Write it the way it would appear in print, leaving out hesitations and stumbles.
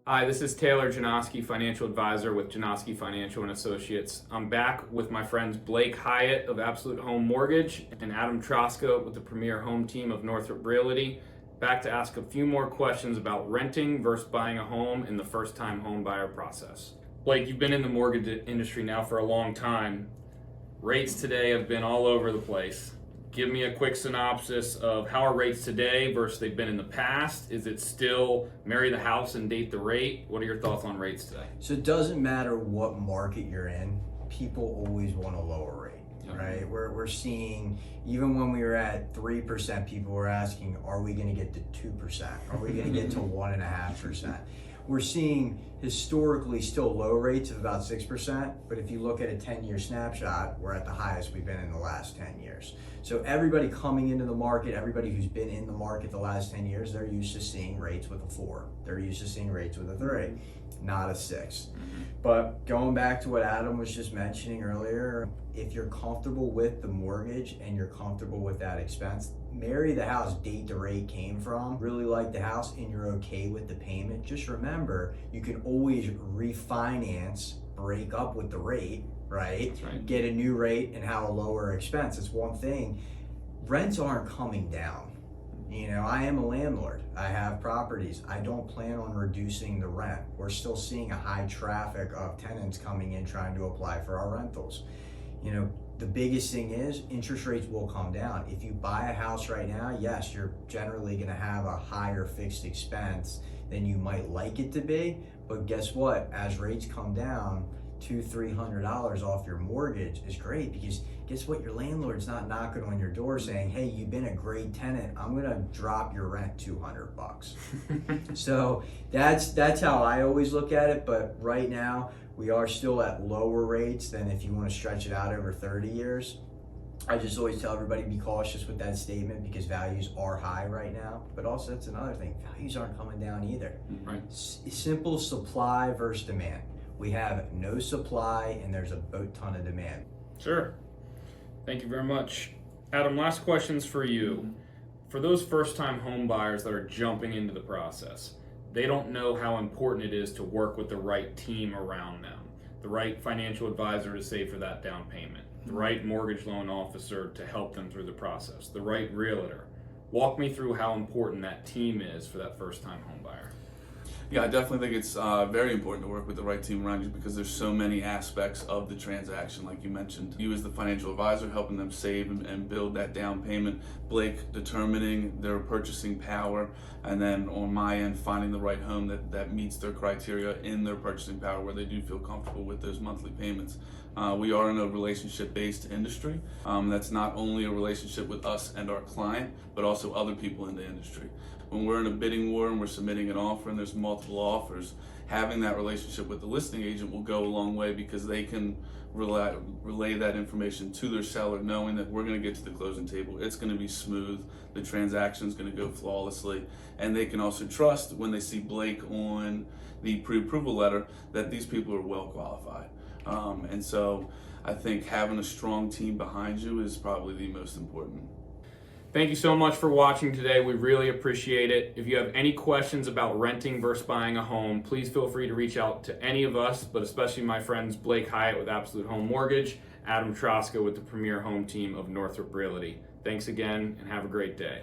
Hi, this is Taylor Janoski, financial advisor with Janoski Financial and Associates. I'm back with my friends Blake Hyatt of Absolute Home Mortgage and Adam Troska with the Premier Home Team of Northrop Realty. Back to ask a few more questions about renting versus buying a home in the first-time home buyer process. Blake, you've been in the mortgage industry now for a long time. Rates today have been all over the place. Give me a quick synopsis of how are rates today versus they've been in the past. Is it still marry the house and date the rate? What are your thoughts on rates today? So it doesn't matter what market you're in, people always want a lower rate, right? We're seeing, even when we were at 3%, people were asking, are we gonna get to 2%? Are we gonna get to 1.5%? We're seeing historically still low rates of about 6%, but if you look at a 10-year snapshot, we're at the highest we've been in the last 10 years. So everybody coming into the market, everybody who's been in the market the last 10 years, they're used to seeing rates with a 4. They're used to seeing rates with a 3, not a 6. But going back to what Adam was just mentioning earlier, if you're comfortable with the mortgage and you're comfortable with that expense, marry the house, date the rate came from, really like the house and you're okay with the payment, just remember, you can always refinance, break up with the rate, right? That's right. Get a new rate and have a lower expense. It's one thing. Rents aren't coming down. You know, I am a landlord. I have properties. I don't plan on reducing the rent. We're still seeing a high traffic of tenants coming in trying to apply for our rentals. You know, the biggest thing is interest rates will come down. If you buy a house right now, yes, you're generally going to have a higher fixed expense than you might like it to be. But guess what? As rates come down, $200-$300 off your mortgage is great, because guess what? Your landlord's not knocking on your door saying, hey, you've been a great tenant, I'm gonna drop your rent $200. So that's how I always look at it. But right now we are still at lower rates than if you want to stretch it out over 30 years. I just always tell everybody, be cautious with that statement, because values are high right now. But also, that's another thing, values aren't coming down either. Right. Simple supply versus demand. We have no supply and there's a boat ton of demand. Sure. Thank you very much. Adam, last questions for you. For those first-time home buyers that are jumping into the process, they don't know how important it is to work with the right team around them, the right financial advisor to save for that down payment, the right mortgage loan officer to help them through the process, the right realtor. Walk me through how important that team is for that first-time home buyer. Yeah, I definitely think it's very important to work with the right team around you, because there's so many aspects of the transaction. Like you mentioned, you as the financial advisor helping them save and build that down payment, Blake determining their purchasing power, and then on my end finding the right home that meets their criteria in their purchasing power, where they do feel comfortable with those monthly payments. We are in a relationship-based industry. That's not only a relationship with us and our client, but also other people in the industry. When we're in a bidding war and we're submitting an offer and there's multiple offers, having that relationship with the listing agent will go a long way, because they can relay that information to their seller, knowing that we're going to get to the closing table. It's going to be smooth. The transaction is going to go flawlessly. And they can also trust, when they see Blake on the pre-approval letter, that these people are well qualified. And so I think having a strong team behind you is probably the most important. Thank you so much for watching today. We really appreciate it. If you have any questions about renting versus buying a home, please feel free to reach out to any of us, but especially my friends Blake Hyatt with Absolute Home Mortgage, Adam Troska with the Premier Home Team of Northrop Realty. Thanks again, and have a great day.